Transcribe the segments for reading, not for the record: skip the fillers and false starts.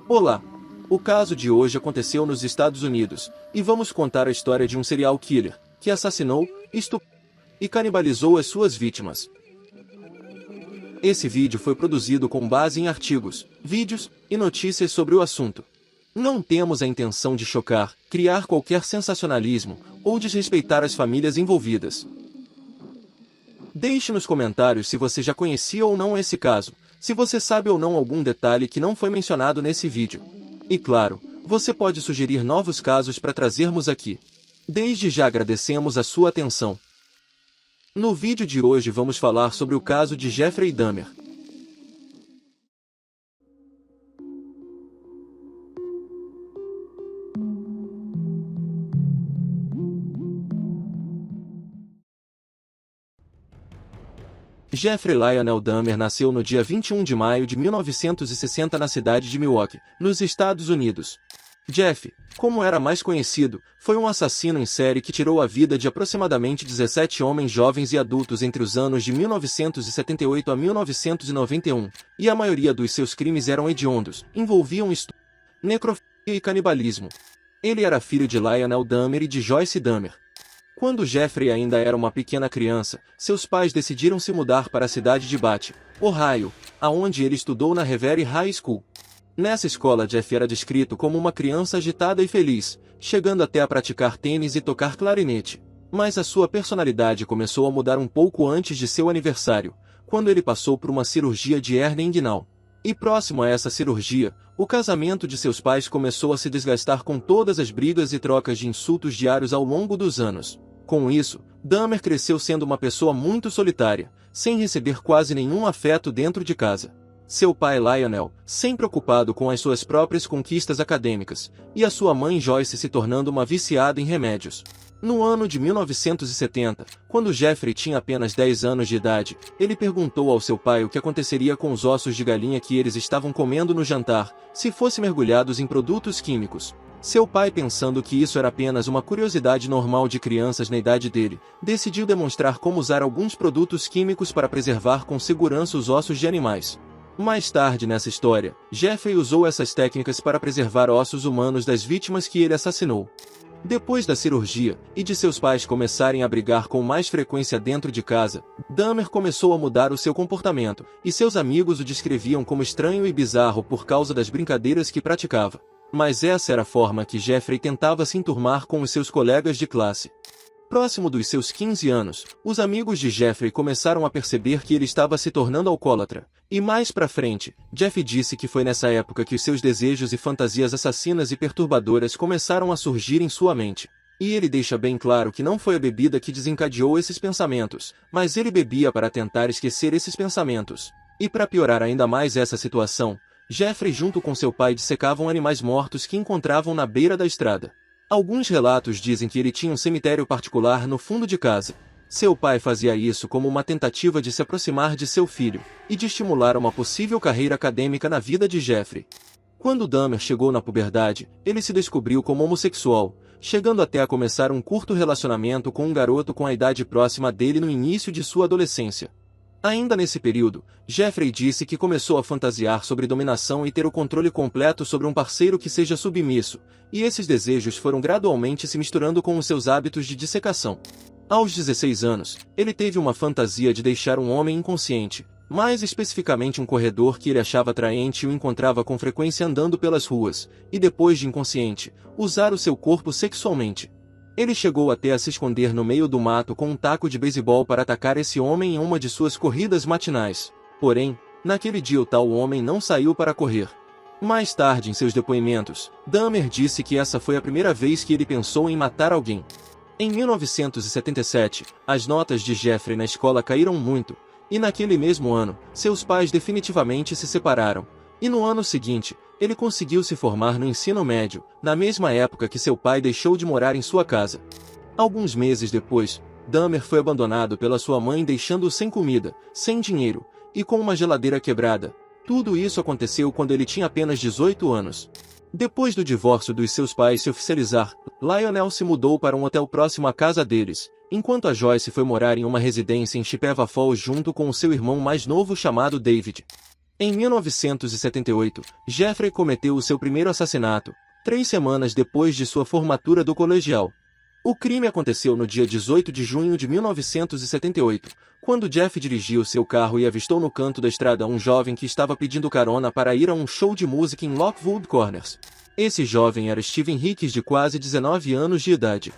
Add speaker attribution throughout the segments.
Speaker 1: Olá! O caso de hoje aconteceu nos Estados Unidos, e vamos contar a história de um serial killer, que assassinou, estuprou e canibalizou as suas vítimas. Esse vídeo foi produzido com base em artigos, vídeos e notícias sobre o assunto. Não temos a intenção de chocar, criar qualquer sensacionalismo ou desrespeitar as famílias envolvidas. Deixe nos comentários se você já conhecia ou não esse caso, se você sabe ou não algum detalhe que não foi mencionado nesse vídeo. E claro, você pode sugerir novos casos para trazermos aqui. Desde já agradecemos a sua atenção. No vídeo de hoje vamos falar sobre o caso de Jeffrey Dahmer. Jeffrey Lionel Dahmer nasceu no dia 21 de maio de 1960 na cidade de Milwaukee, nos Estados Unidos. Jeff, como era mais conhecido, foi um assassino em série que tirou a vida de aproximadamente 17 homens jovens e adultos entre os anos de 1978 a 1991, e a maioria dos seus crimes eram hediondos, envolviam estupro, necrofilia e canibalismo. Ele era filho de Lionel Dahmer e de Joyce Dahmer. Quando Jeffrey ainda era uma pequena criança, seus pais decidiram se mudar para a cidade de Bath, Ohio, aonde ele estudou na Revere High School. Nessa escola Jeff era descrito como uma criança agitada e feliz, chegando até a praticar tênis e tocar clarinete. Mas a sua personalidade começou a mudar um pouco antes de seu aniversário, quando ele passou por uma cirurgia de hérnia inguinal. E próximo a essa cirurgia, o casamento de seus pais começou a se desgastar com todas as brigas e trocas de insultos diários ao longo dos anos. Com isso, Dahmer cresceu sendo uma pessoa muito solitária, sem receber quase nenhum afeto dentro de casa. Seu pai Lionel, sempre ocupado com as suas próprias conquistas acadêmicas, e a sua mãe Joyce se tornando uma viciada em remédios. No ano de 1970, quando Jeffrey tinha apenas 10 anos de idade, ele perguntou ao seu pai o que aconteceria com os ossos de galinha que eles estavam comendo no jantar, se fossem mergulhados em produtos químicos. Seu pai, pensando que isso era apenas uma curiosidade normal de crianças na idade dele, decidiu demonstrar como usar alguns produtos químicos para preservar com segurança os ossos de animais. Mais tarde nessa história, Jeffrey usou essas técnicas para preservar ossos humanos das vítimas que ele assassinou. Depois da cirurgia, e de seus pais começarem a brigar com mais frequência dentro de casa, Dahmer começou a mudar o seu comportamento, e seus amigos o descreviam como estranho e bizarro por causa das brincadeiras que praticava. Mas essa era a forma que Jeffrey tentava se enturmar com os seus colegas de classe. Próximo dos seus 15 anos, os amigos de Jeffrey começaram a perceber que ele estava se tornando alcoólatra. E mais pra frente, Jeff disse que foi nessa época que os seus desejos e fantasias assassinas e perturbadoras começaram a surgir em sua mente. E ele deixa bem claro que não foi a bebida que desencadeou esses pensamentos, mas ele bebia para tentar esquecer esses pensamentos. E para piorar ainda mais essa situação, Jeffrey junto com seu pai dissecavam animais mortos que encontravam na beira da estrada. Alguns relatos dizem que ele tinha um cemitério particular no fundo de casa. Seu pai fazia isso como uma tentativa de se aproximar de seu filho, e de estimular uma possível carreira acadêmica na vida de Jeffrey. Quando Dahmer chegou na puberdade, ele se descobriu como homossexual, chegando até a começar um curto relacionamento com um garoto com a idade próxima dele no início de sua adolescência. Ainda nesse período, Jeffrey disse que começou a fantasiar sobre dominação e ter o controle completo sobre um parceiro que seja submisso, e esses desejos foram gradualmente se misturando com os seus hábitos de dissecação. Aos 16 anos, ele teve uma fantasia de deixar um homem inconsciente, mais especificamente um corredor que ele achava atraente e o encontrava com frequência andando pelas ruas, e depois de inconsciente, usar o seu corpo sexualmente. Ele chegou até a se esconder no meio do mato com um taco de beisebol para atacar esse homem em uma de suas corridas matinais. Porém, naquele dia o tal homem não saiu para correr. Mais tarde em seus depoimentos, Dahmer disse que essa foi a primeira vez que ele pensou em matar alguém. Em 1977, as notas de Jeffrey na escola caíram muito, e naquele mesmo ano, seus pais definitivamente se separaram. E no ano seguinte, ele conseguiu se formar no ensino médio, na mesma época que seu pai deixou de morar em sua casa. Alguns meses depois, Dahmer foi abandonado pela sua mãe deixando-o sem comida, sem dinheiro, e com uma geladeira quebrada. Tudo isso aconteceu quando ele tinha apenas 18 anos. Depois do divórcio dos seus pais se oficializar, Lionel se mudou para um hotel próximo à casa deles, enquanto a Joyce foi morar em uma residência em Chippewa Falls junto com o seu irmão mais novo chamado David. Em 1978, Jeffrey cometeu o seu primeiro assassinato, 3 semanas depois de sua formatura do colegial. O crime aconteceu no dia 18 de junho de 1978, quando Jeff dirigiu seu carro e avistou no canto da estrada um jovem que estava pedindo carona para ir a um show de música em Lockwood Corners. Esse jovem era Steven Hicks, de quase 19 anos de idade.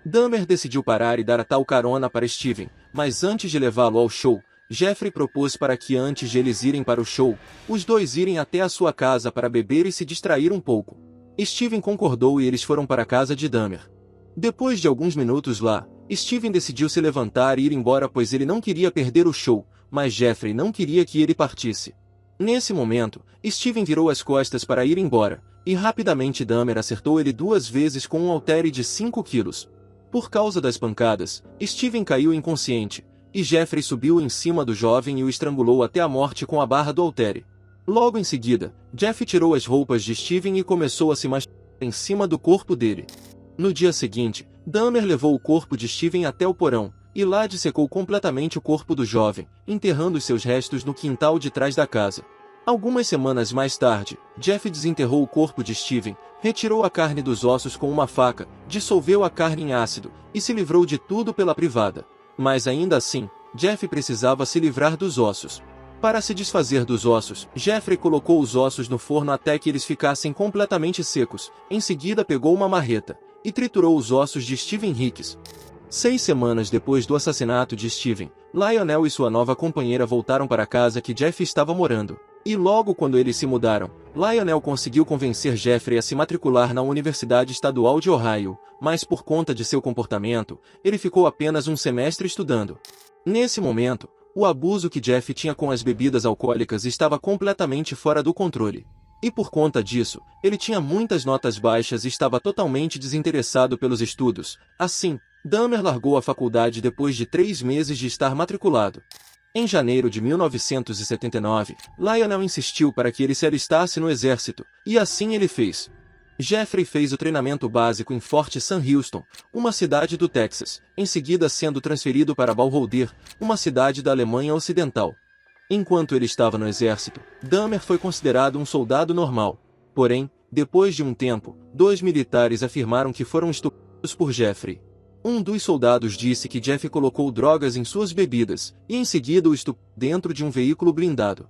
Speaker 1: Dahmer decidiu parar e dar a tal carona para Steven, mas antes de levá-lo ao show, Jeffrey propôs para que antes de eles irem para o show, os dois irem até a sua casa para beber e se distrair um pouco. Steven concordou e eles foram para a casa de Dahmer. Depois de alguns minutos lá, Steven decidiu se levantar e ir embora, pois ele não queria perder o show, mas Jeffrey não queria que ele partisse. Nesse momento, Steven virou as costas para ir embora, e rapidamente Dahmer acertou ele 2 vezes com um haltere de 5 quilos. Por causa das pancadas, Steven caiu inconsciente, e Jeffrey subiu em cima do jovem e o estrangulou até a morte com a barra do haltere. Logo em seguida, Jeff tirou as roupas de Steven e começou a se masturbar em cima do corpo dele. No dia seguinte, Dahmer levou o corpo de Steven até o porão, e lá dissecou completamente o corpo do jovem, enterrando seus restos no quintal de trás da casa. Algumas semanas mais tarde, Jeff desenterrou o corpo de Steven, retirou a carne dos ossos com uma faca, dissolveu a carne em ácido, e se livrou de tudo pela privada. Mas ainda assim, Jeff precisava se livrar dos ossos. Para se desfazer dos ossos, Jeffrey colocou os ossos no forno até que eles ficassem completamente secos. Em seguida pegou uma marreta e triturou os ossos de Steven Hicks. 6 semanas depois do assassinato de Steven, Lionel e sua nova companheira voltaram para a casa que Jeff estava morando. E logo quando eles se mudaram, Lionel conseguiu convencer Jeffrey a se matricular na Universidade Estadual de Ohio, mas por conta de seu comportamento, ele ficou apenas um semestre estudando. Nesse momento, o abuso que Jeff tinha com as bebidas alcoólicas estava completamente fora do controle. E por conta disso, ele tinha muitas notas baixas e estava totalmente desinteressado pelos estudos. Assim, Dahmer largou a faculdade depois de 3 meses de estar matriculado. Em janeiro de 1979, Lionel insistiu para que ele se alistasse no exército, e assim ele fez. Jeffrey fez o treinamento básico em Fort Sam Houston, uma cidade do Texas, em seguida sendo transferido para Balrogder, uma cidade da Alemanha Ocidental. Enquanto ele estava no exército, Dahmer foi considerado um soldado normal. Porém, depois de um tempo, 2 militares afirmaram que foram estuprados por Jeffrey. Um dos soldados disse que Jeff colocou drogas em suas bebidas, e em seguida o estuprou dentro de um veículo blindado.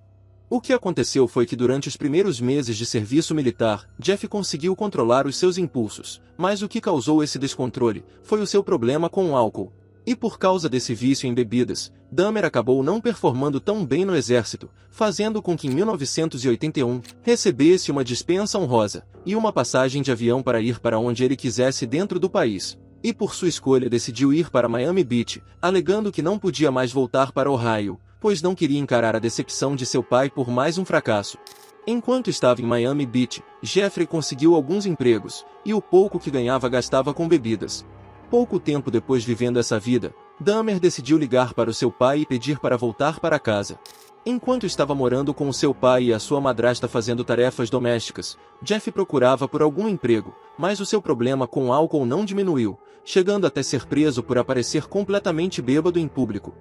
Speaker 1: O que aconteceu foi que durante os primeiros meses de serviço militar, Jeff conseguiu controlar os seus impulsos, mas o que causou esse descontrole foi o seu problema com o álcool. E por causa desse vício em bebidas, Dahmer acabou não performando tão bem no exército, fazendo com que em 1981 recebesse uma dispensa honrosa e uma passagem de avião para ir para onde ele quisesse dentro do país. E por sua escolha decidiu ir para Miami Beach, alegando que não podia mais voltar para Ohio, pois não queria encarar a decepção de seu pai por mais um fracasso. Enquanto estava em Miami Beach, Jeffrey conseguiu alguns empregos, e o pouco que ganhava gastava com bebidas. Pouco tempo depois vivendo essa vida, Dahmer decidiu ligar para o seu pai e pedir para voltar para casa. Enquanto estava morando com o seu pai e a sua madrasta fazendo tarefas domésticas, Jeff procurava por algum emprego, mas o seu problema com o álcool não diminuiu, chegando até ser preso por aparecer completamente bêbado em público.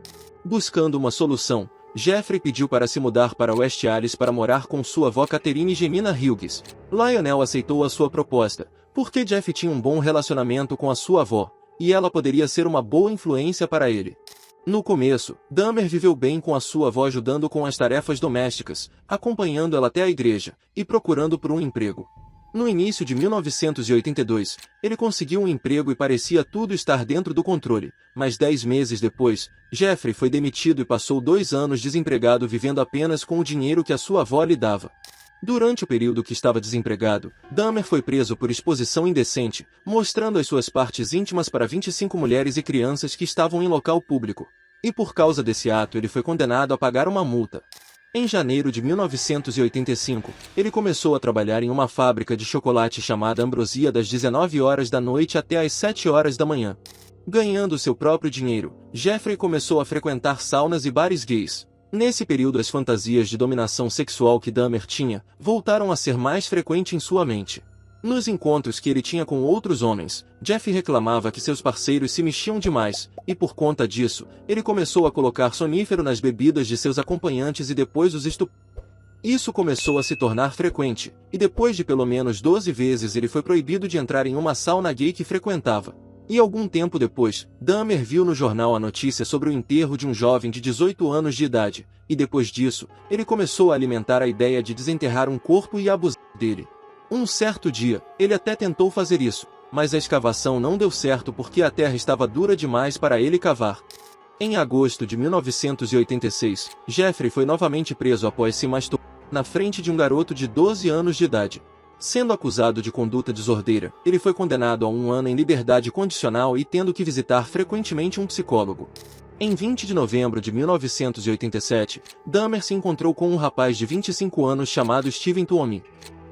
Speaker 1: Buscando uma solução, Jeffrey pediu para se mudar para West Allis para morar com sua avó Catherine Gemina Hughes. Lionel aceitou a sua proposta, porque Jeff tinha um bom relacionamento com a sua avó, e ela poderia ser uma boa influência para ele. No começo, Dahmer viveu bem com a sua avó, ajudando com as tarefas domésticas, acompanhando ela até a igreja, e procurando por um emprego. No início de 1982, ele conseguiu um emprego e parecia tudo estar dentro do controle, mas 10 meses depois, Jeffrey foi demitido e passou 2 anos desempregado, vivendo apenas com o dinheiro que a sua avó lhe dava. Durante o período que estava desempregado, Dahmer foi preso por exposição indecente, mostrando as suas partes íntimas para 25 mulheres e crianças que estavam em local público. E por causa desse ato ele foi condenado a pagar uma multa. Em janeiro de 1985, ele começou a trabalhar em uma fábrica de chocolate chamada Ambrosia das 19 horas da noite até às 7 horas da manhã. Ganhando seu próprio dinheiro, Jeffrey começou a frequentar saunas e bares gays. Nesse período, as fantasias de dominação sexual que Dahmer tinha voltaram a ser mais frequentes em sua mente. Nos encontros que ele tinha com outros homens, Jeff reclamava que seus parceiros se mexiam demais, e por conta disso, ele começou a colocar sonífero nas bebidas de seus acompanhantes e depois os estuprava. Isso começou a se tornar frequente, e depois de pelo menos 12 vezes ele foi proibido de entrar em uma sauna gay que frequentava. E algum tempo depois, Dahmer viu no jornal a notícia sobre o enterro de um jovem de 18 anos de idade, e depois disso, ele começou a alimentar a ideia de desenterrar um corpo e abusar dele. Um certo dia, ele até tentou fazer isso, mas a escavação não deu certo porque a terra estava dura demais para ele cavar. Em agosto de 1986, Jeffrey foi novamente preso após se masturbar na frente de um garoto de 12 anos de idade. Sendo acusado de conduta desordeira, ele foi condenado a 1 ano em liberdade condicional e tendo que visitar frequentemente um psicólogo. Em 20 de novembro de 1987, Dahmer se encontrou com um rapaz de 25 anos chamado Steven Tuomi.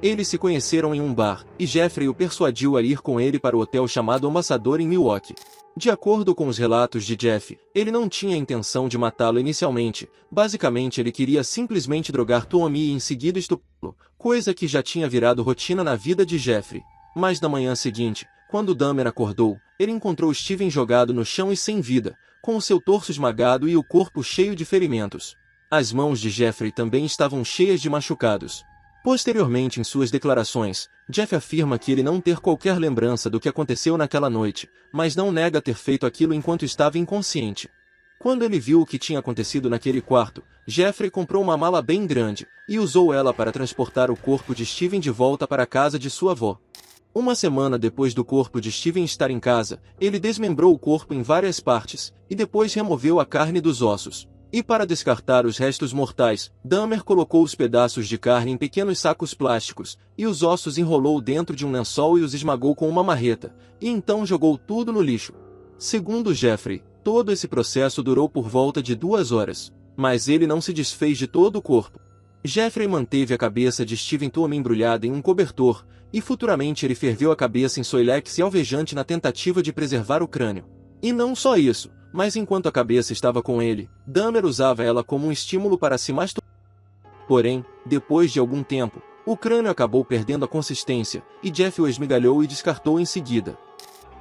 Speaker 1: Eles se conheceram em um bar, e Jeffrey o persuadiu a ir com ele para o hotel chamado Ambassador em Milwaukee. De acordo com os relatos de Jeff, ele não tinha a intenção de matá-lo inicialmente, basicamente ele queria simplesmente drogar Tuomi e em seguida estuprá-lo, coisa que já tinha virado rotina na vida de Jeffrey. Mas na manhã seguinte, quando Dahmer acordou, ele encontrou Steven jogado no chão e sem vida, com o seu torso esmagado e o corpo cheio de ferimentos. As mãos de Jeffrey também estavam cheias de machucados. Posteriormente em suas declarações, Jeff afirma que ele não ter qualquer lembrança do que aconteceu naquela noite, mas não nega ter feito aquilo enquanto estava inconsciente. Quando ele viu o que tinha acontecido naquele quarto, Jeffrey comprou uma mala bem grande, e usou ela para transportar o corpo de Steven de volta para a casa de sua avó. Uma semana depois do corpo de Steven estar em casa, ele desmembrou o corpo em várias partes, e depois removeu a carne dos ossos. E para descartar os restos mortais, Dahmer colocou os pedaços de carne em pequenos sacos plásticos, e os ossos enrolou dentro de um lençol e os esmagou com uma marreta, e então jogou tudo no lixo. Segundo Jeffrey, todo esse processo durou por volta de 2 horas, mas ele não se desfez de todo o corpo. Jeffrey manteve a cabeça de Steven Tuomi embrulhada em um cobertor, e futuramente ele ferveu a cabeça em Soilex alvejante na tentativa de preservar o crânio. E não só isso, mas enquanto a cabeça estava com ele, Dahmer usava ela como um estímulo para se masturbar. Porém, depois de algum tempo, o crânio acabou perdendo a consistência, e Jeff o esmigalhou e descartou em seguida.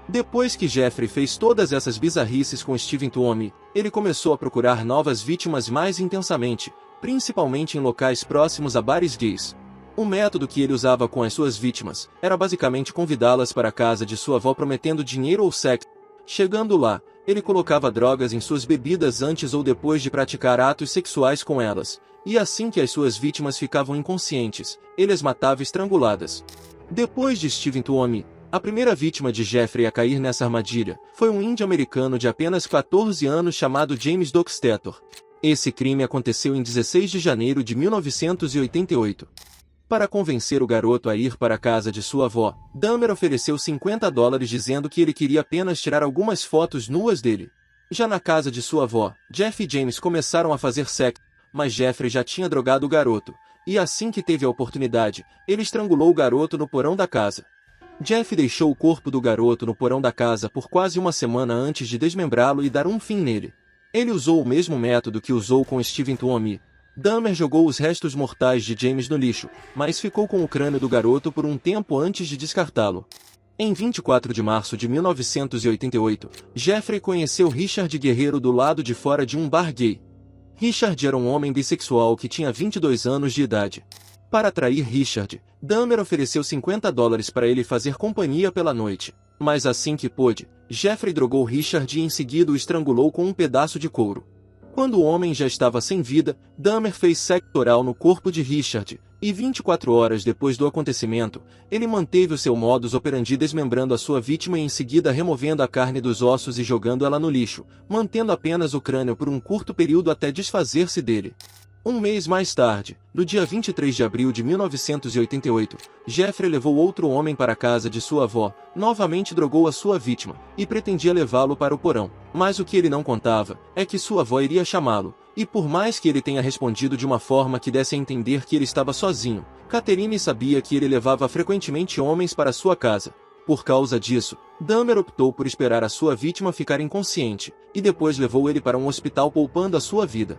Speaker 1: Depois que Jeffrey fez todas essas bizarrices com Steven Tuomi, ele começou a procurar novas vítimas mais intensamente, principalmente em locais próximos a bares gays. O método que ele usava com as suas vítimas era basicamente convidá-las para a casa de sua avó prometendo dinheiro ou sexo. Chegando lá, ele colocava drogas em suas bebidas antes ou depois de praticar atos sexuais com elas, e assim que as suas vítimas ficavam inconscientes, ele as matava estranguladas. Depois de Steven Tuomi, a primeira vítima de Jeffrey a cair nessa armadilha foi um índio americano de apenas 14 anos chamado James Dockstader. Esse crime aconteceu em 16 de janeiro de 1988. Para convencer o garoto a ir para a casa de sua avó, Dahmer ofereceu $50 dizendo que ele queria apenas tirar algumas fotos nuas dele. Já na casa de sua avó, Jeff e James começaram a fazer sexo, mas Jeffrey já tinha drogado o garoto, e assim que teve a oportunidade, ele estrangulou o garoto no porão da casa. Jeff deixou o corpo do garoto no porão da casa por quase uma semana antes de desmembrá-lo e dar um fim nele. Ele usou o mesmo método que usou com Steven Tuomi. Dahmer jogou os restos mortais de James no lixo, mas ficou com o crânio do garoto por um tempo antes de descartá-lo. Em 24 de março de 1988, Jeffrey conheceu Richard Guerreiro do lado de fora de um bar gay. Richard era um homem bissexual que tinha 22 anos de idade. Para atrair Richard, Dahmer ofereceu $50 para ele fazer companhia pela noite. Mas assim que pôde, Jeffrey drogou Richard e em seguida o estrangulou com um pedaço de couro. Quando o homem já estava sem vida, Dahmer fez sexo oral no corpo de Richard, e 24 horas depois do acontecimento, ele manteve o seu modus operandi desmembrando a sua vítima e em seguida removendo a carne dos ossos e jogando ela no lixo, mantendo apenas o crânio por um curto período até desfazer-se dele. Um mês mais tarde, no dia 23 de abril de 1988, Jeffrey levou outro homem para a casa de sua avó, novamente drogou a sua vítima, e pretendia levá-lo para o porão. Mas o que ele não contava, é que sua avó iria chamá-lo, e por mais que ele tenha respondido de uma forma que desse a entender que ele estava sozinho, Catherine sabia que ele levava frequentemente homens para sua casa. Por causa disso, Dahmer optou por esperar a sua vítima ficar inconsciente, e depois levou ele para um hospital poupando a sua vida.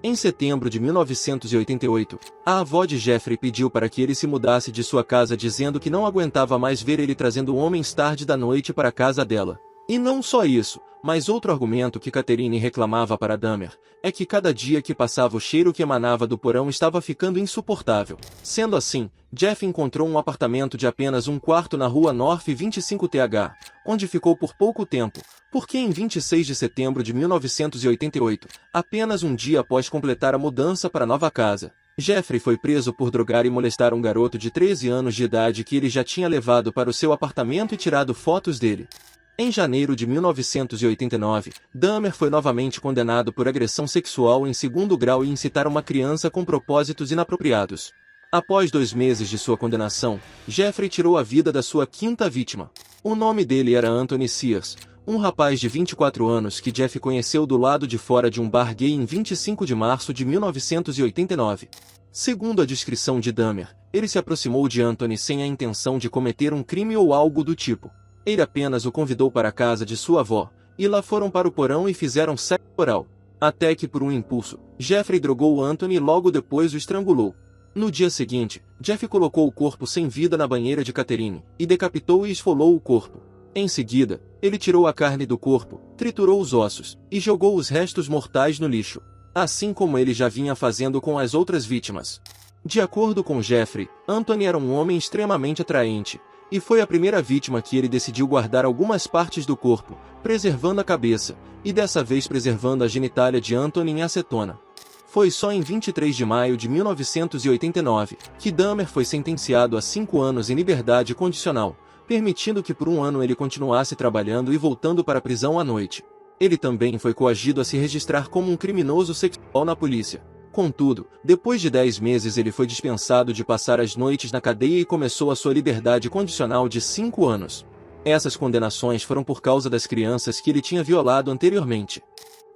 Speaker 1: Em setembro de 1988, a avó de Jeffrey pediu para que ele se mudasse de sua casa dizendo que não aguentava mais ver ele trazendo homens tarde da noite para a casa dela. E não só isso, mas outro argumento que Catherine reclamava para Dahmer é que cada dia que passava o cheiro que emanava do porão estava ficando insuportável. Sendo assim, Jeff encontrou um apartamento de apenas um quarto na rua North 25th, onde ficou por pouco tempo, porque em 26 de setembro de 1988, apenas um dia após completar a mudança para a nova casa, Jeffrey foi preso por drogar e molestar um garoto de 13 anos de idade que ele já tinha levado para o seu apartamento e tirado fotos dele. Em janeiro de 1989, Dahmer foi novamente condenado por agressão sexual em segundo grau e incitar uma criança com propósitos inapropriados. Após 2 meses de sua condenação, Jeffrey tirou a vida da sua quinta vítima. O nome dele era Anthony Sears, um rapaz de 24 anos que Jeff conheceu do lado de fora de um bar gay em 25 de março de 1989. Segundo a descrição de Dahmer, ele se aproximou de Anthony sem a intenção de cometer um crime ou algo do tipo. Ele apenas o convidou para a casa de sua avó, e lá foram para o porão e fizeram sexo oral. Até que por um impulso, Jeffrey drogou Anthony e logo depois o estrangulou. No dia seguinte, Jeff colocou o corpo sem vida na banheira de Catherine, e decapitou e esfolou o corpo. Em seguida, ele tirou a carne do corpo, triturou os ossos, e jogou os restos mortais no lixo. Assim como ele já vinha fazendo com as outras vítimas. De acordo com Jeffrey, Anthony era um homem extremamente atraente, e foi a primeira vítima que ele decidiu guardar algumas partes do corpo, preservando a cabeça, e dessa vez preservando a genitália de Anthony em acetona. Foi só em 23 de maio de 1989 que Dahmer foi sentenciado a 5 anos em liberdade condicional, permitindo que por 1 ano ele continuasse trabalhando e voltando para a prisão à noite. Ele também foi coagido a se registrar como um criminoso sexual na polícia. Contudo, depois de 10 meses ele foi dispensado de passar as noites na cadeia e começou a sua liberdade condicional de 5 anos. Essas condenações foram por causa das crianças que ele tinha violado anteriormente.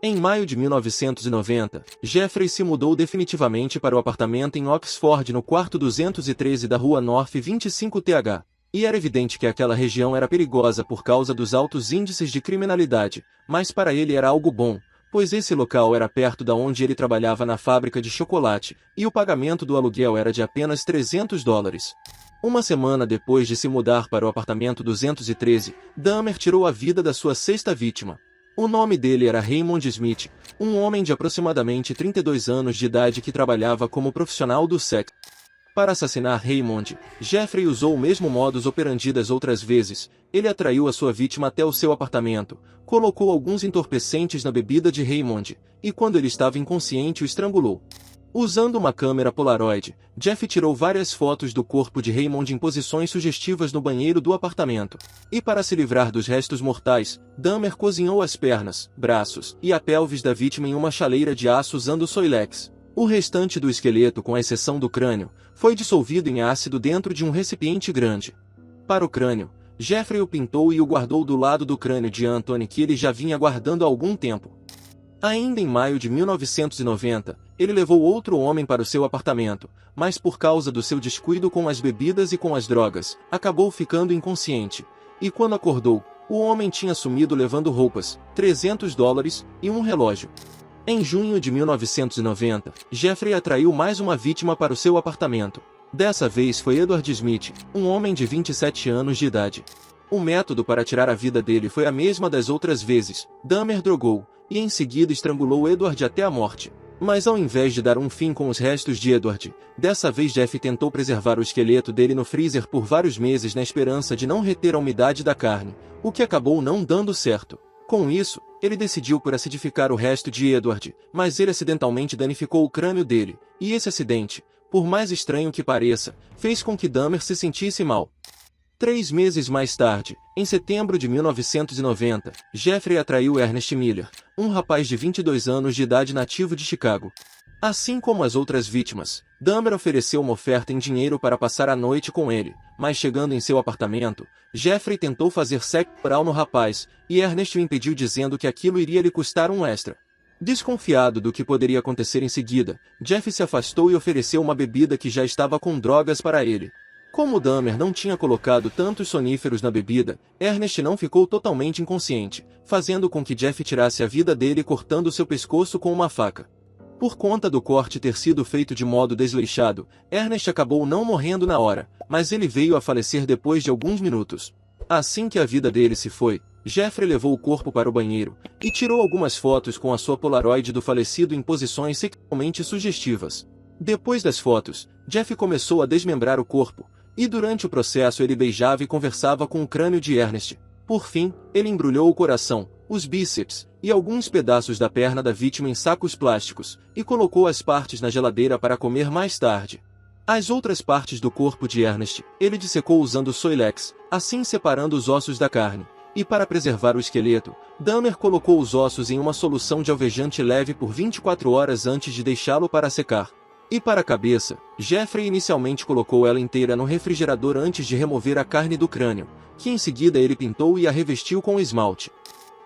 Speaker 1: Em maio de 1990, Jeffrey se mudou definitivamente para o apartamento em Oxford no quarto 213 da rua North 25th. E era evidente que aquela região era perigosa por causa dos altos índices de criminalidade, mas para ele era algo bom, pois esse local era perto da onde ele trabalhava na fábrica de chocolate, e o pagamento do aluguel era de apenas $300. Uma semana depois de se mudar para o apartamento 213, Dahmer tirou a vida da sua sexta vítima. O nome dele era Raymond Smith, um homem de aproximadamente 32 anos de idade que trabalhava como profissional do sexo. Para assassinar Raymond, Jeffrey usou o mesmo modus operandi das outras vezes. Ele atraiu a sua vítima até o seu apartamento, colocou alguns entorpecentes na bebida de Raymond, e quando ele estava inconsciente o estrangulou. Usando uma câmera Polaroid, Jeff tirou várias fotos do corpo de Raymond em posições sugestivas no banheiro do apartamento. E para se livrar dos restos mortais, Dahmer cozinhou as pernas, braços e a pelvis da vítima em uma chaleira de aço usando Soilex. O restante do esqueleto, com exceção do crânio, foi dissolvido em ácido dentro de um recipiente grande. Para o crânio, Jeffrey o pintou e o guardou do lado do crânio de Anthony que ele já vinha guardando há algum tempo. Ainda em maio de 1990, ele levou outro homem para o seu apartamento, mas por causa do seu descuido com as bebidas e com as drogas, acabou ficando inconsciente. E quando acordou, o homem tinha sumido levando roupas, $300 e um relógio. Em junho de 1990, Jeffrey atraiu mais uma vítima para o seu apartamento. Dessa vez foi Edward Smith, um homem de 27 anos de idade. O método para tirar a vida dele foi a mesma das outras vezes. Dahmer drogou, e em seguida estrangulou Edward até a morte. Mas ao invés de dar um fim com os restos de Edward, dessa vez Jeff tentou preservar o esqueleto dele no freezer por vários meses na esperança de não reter a umidade da carne, o que acabou não dando certo. Com isso, ele decidiu por acidificar o resto de Edward, mas ele acidentalmente danificou o crânio dele, e esse acidente, por mais estranho que pareça, fez com que Dahmer se sentisse mal. 3 meses mais tarde, em setembro de 1990, Jeffrey atraiu Ernest Miller, um rapaz de 22 anos de idade nativo de Chicago. Assim como as outras vítimas, Dahmer ofereceu uma oferta em dinheiro para passar a noite com ele, mas chegando em seu apartamento, Jeffrey tentou fazer sexo oral no rapaz, e Ernest o impediu dizendo que aquilo iria lhe custar um extra. Desconfiado do que poderia acontecer em seguida, Jeff se afastou e ofereceu uma bebida que já estava com drogas para ele. Como Dahmer não tinha colocado tantos soníferos na bebida, Ernest não ficou totalmente inconsciente, fazendo com que Jeff tirasse a vida dele cortando seu pescoço com uma faca. Por conta do corte ter sido feito de modo desleixado, Ernest acabou não morrendo na hora, mas ele veio a falecer depois de alguns minutos. Assim que a vida dele se foi, Jeffrey levou o corpo para o banheiro e tirou algumas fotos com a sua Polaroid do falecido em posições sexualmente sugestivas. Depois das fotos, Jeff começou a desmembrar o corpo, e durante o processo ele beijava e conversava com o crânio de Ernest. Por fim, ele embrulhou o coração, os bíceps e alguns pedaços da perna da vítima em sacos plásticos e colocou as partes na geladeira para comer mais tarde. As outras partes do corpo de Ernest, ele dissecou usando Soilex, assim separando os ossos da carne. E para preservar o esqueleto, Dahmer colocou os ossos em uma solução de alvejante leve por 24 horas antes de deixá-lo para secar. E para a cabeça, Jeffrey inicialmente colocou ela inteira no refrigerador antes de remover a carne do crânio, que em seguida ele pintou e a revestiu com esmalte.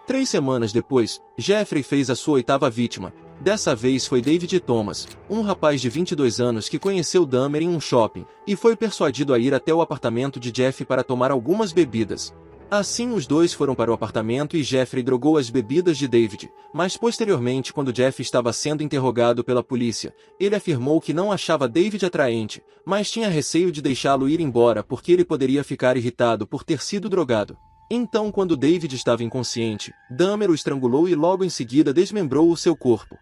Speaker 1: 3 semanas depois, Jeffrey fez a sua 8ª vítima. Dessa vez foi David Thomas, um rapaz de 22 anos que conheceu Dahmer em um shopping, e foi persuadido a ir até o apartamento de Jeff para tomar algumas bebidas. Assim os dois foram para o apartamento e Jeffrey drogou as bebidas de David, mas posteriormente quando Jeff estava sendo interrogado pela polícia, ele afirmou que não achava David atraente, mas tinha receio de deixá-lo ir embora porque ele poderia ficar irritado por ter sido drogado. Então quando David estava inconsciente, Dahmer o estrangulou e logo em seguida desmembrou o seu corpo.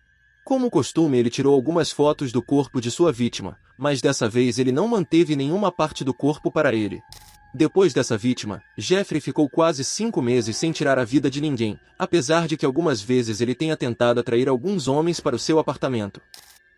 Speaker 1: Como costume, ele tirou algumas fotos do corpo de sua vítima, mas dessa vez ele não manteve nenhuma parte do corpo para ele. Depois dessa vítima, Jeffrey ficou quase 5 meses sem tirar a vida de ninguém, apesar de que algumas vezes ele tenha tentado atrair alguns homens para o seu apartamento.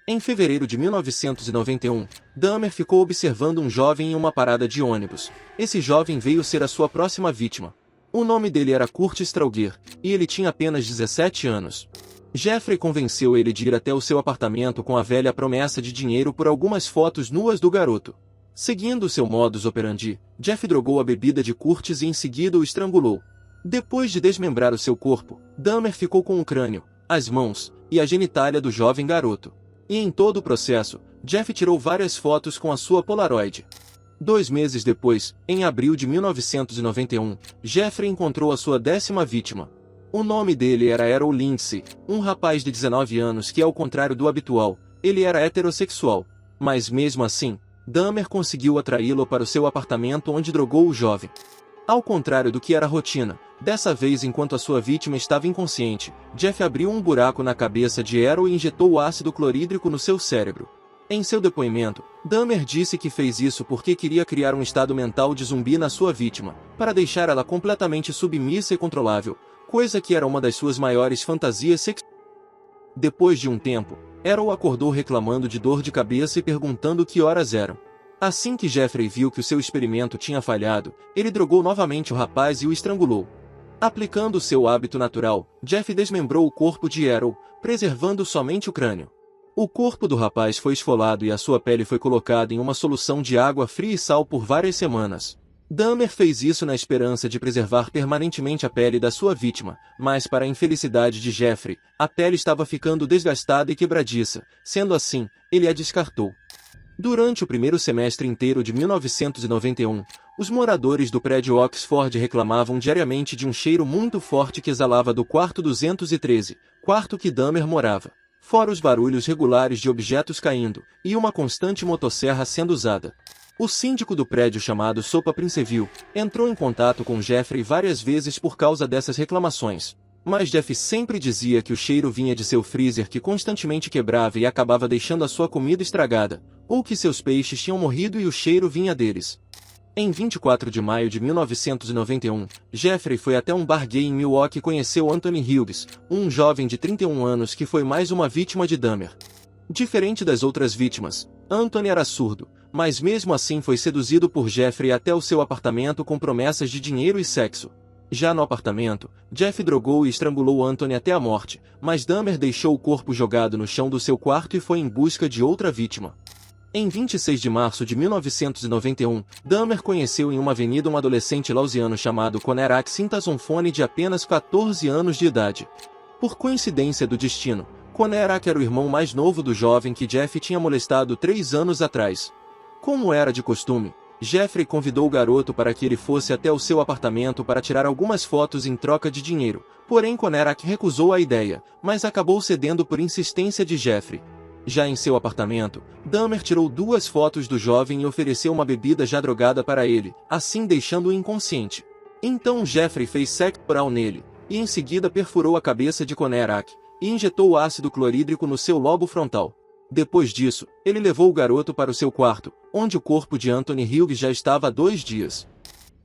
Speaker 1: Em fevereiro de 1991, Dahmer ficou observando um jovem em uma parada de ônibus. Esse jovem veio ser a sua próxima vítima. O nome dele era Kurt Strauger, e ele tinha apenas 17 anos. Jeffrey convenceu ele de ir até o seu apartamento com a velha promessa de dinheiro por algumas fotos nuas do garoto. Seguindo seu modus operandi, Jeff drogou a bebida de Curtis e em seguida o estrangulou. Depois de desmembrar o seu corpo, Dahmer ficou com o crânio, as mãos e a genitália do jovem garoto. E em todo o processo, Jeff tirou várias fotos com a sua Polaroid. 2 meses depois, em abril de 1991, Jeffrey encontrou a sua 10ª vítima. O nome dele era Errol Lindsay, um rapaz de 19 anos que, ao contrário do habitual, ele era heterossexual. Mas mesmo assim, Dahmer conseguiu atraí-lo para o seu apartamento onde drogou o jovem. Ao contrário do que era rotina, dessa vez enquanto a sua vítima estava inconsciente, Jeff abriu um buraco na cabeça de Errol e injetou o ácido clorídrico no seu cérebro. Em seu depoimento, Dahmer disse que fez isso porque queria criar um estado mental de zumbi na sua vítima, para deixar ela completamente submissa e controlável, coisa que era uma das suas maiores fantasias sexuais. Depois de um tempo, Errol acordou reclamando de dor de cabeça e perguntando que horas eram. Assim que Jeffrey viu que o seu experimento tinha falhado, ele drogou novamente o rapaz e o estrangulou. Aplicando seu hábito natural, Jeff desmembrou o corpo de Errol, preservando somente o crânio. O corpo do rapaz foi esfolado e a sua pele foi colocada em uma solução de água fria e sal por várias semanas. Dahmer fez isso na esperança de preservar permanentemente a pele da sua vítima, mas para a infelicidade de Jeffrey, a pele estava ficando desgastada e quebradiça, sendo assim, ele a descartou. Durante o primeiro semestre inteiro de 1991, os moradores do prédio Oxford reclamavam diariamente de um cheiro muito forte que exalava do quarto 213, quarto que Dahmer morava, fora os barulhos regulares de objetos caindo, e uma constante motosserra sendo usada. O síndico do prédio chamado Sopa Princeville entrou em contato com Jeffrey várias vezes por causa dessas reclamações. Mas Jeff sempre dizia que o cheiro vinha de seu freezer que constantemente quebrava e acabava deixando a sua comida estragada, ou que seus peixes tinham morrido e o cheiro vinha deles. Em 24 de maio de 1991, Jeffrey foi até um bar gay em Milwaukee e conheceu Anthony Hughes, um jovem de 31 anos que foi mais uma vítima de Dahmer. Diferente das outras vítimas, Anthony era surdo, mas mesmo assim foi seduzido por Jeffrey até o seu apartamento com promessas de dinheiro e sexo. Já no apartamento, Jeff drogou e estrangulou Anthony até a morte, mas Dahmer deixou o corpo jogado no chão do seu quarto e foi em busca de outra vítima. Em 26 de março de 1991, Dahmer conheceu em uma avenida um adolescente lausiano chamado Conerak Sintazonfone de apenas 14 anos de idade. Por coincidência do destino, Conerak era o irmão mais novo do jovem que Jeff tinha molestado 3 anos atrás. Como era de costume, Jeffrey convidou o garoto para que ele fosse até o seu apartamento para tirar algumas fotos em troca de dinheiro, porém Conerak recusou a ideia, mas acabou cedendo por insistência de Jeffrey. Já em seu apartamento, Dahmer tirou 2 fotos do jovem e ofereceu uma bebida já drogada para ele, assim deixando-o inconsciente. Então Jeffrey fez sexo oral nele, e em seguida perfurou a cabeça de Conerak, e injetou ácido clorídrico no seu lobo frontal. Depois disso, ele levou o garoto para o seu quarto, onde o corpo de Anthony Hughes já estava há 2 dias.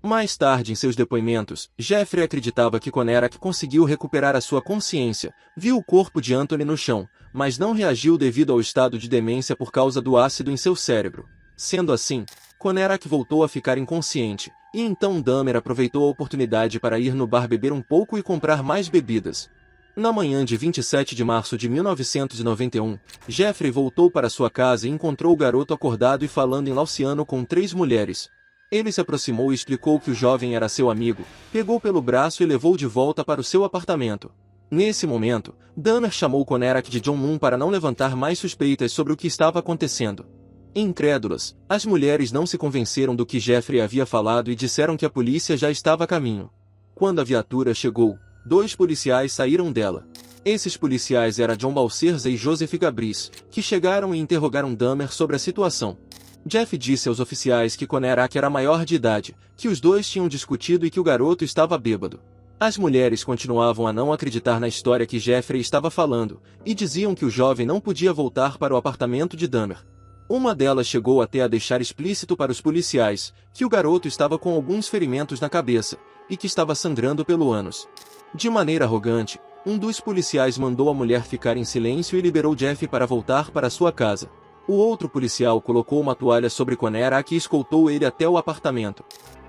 Speaker 1: Mais tarde em seus depoimentos, Jeffrey acreditava que Conerak conseguiu recuperar a sua consciência, viu o corpo de Anthony no chão, mas não reagiu devido ao estado de demência por causa do ácido em seu cérebro. Sendo assim, Conerak voltou a ficar inconsciente, e então Dahmer aproveitou a oportunidade para ir no bar beber um pouco e comprar mais bebidas. Na manhã de 27 de março de 1991, Jeffrey voltou para sua casa e encontrou o garoto acordado e falando em Lauciano com 3 mulheres. Ele se aproximou e explicou que o jovem era seu amigo, pegou pelo braço e levou de volta para o seu apartamento. Nesse momento, Dahmer chamou Conerak de John Moon para não levantar mais suspeitas sobre o que estava acontecendo. Incrédulas, as mulheres não se convenceram do que Jeffrey havia falado e disseram que a polícia já estava a caminho. Quando a viatura chegou, 2 policiais saíram dela. Esses policiais eram John Balcerza e Joseph Gabris, que chegaram e interrogaram Dahmer sobre a situação. Jeff disse aos oficiais que Conerak era maior de idade, que os dois tinham discutido e que o garoto estava bêbado. As mulheres continuavam a não acreditar na história que Jeffrey estava falando, e diziam que o jovem não podia voltar para o apartamento de Dahmer. Uma delas chegou até a deixar explícito para os policiais que o garoto estava com alguns ferimentos na cabeça, e que estava sangrando pelo ânus. De maneira arrogante, um dos policiais mandou a mulher ficar em silêncio e liberou Jeff para voltar para sua casa. O outro policial colocou uma toalha sobre Conerak e escoltou ele até o apartamento.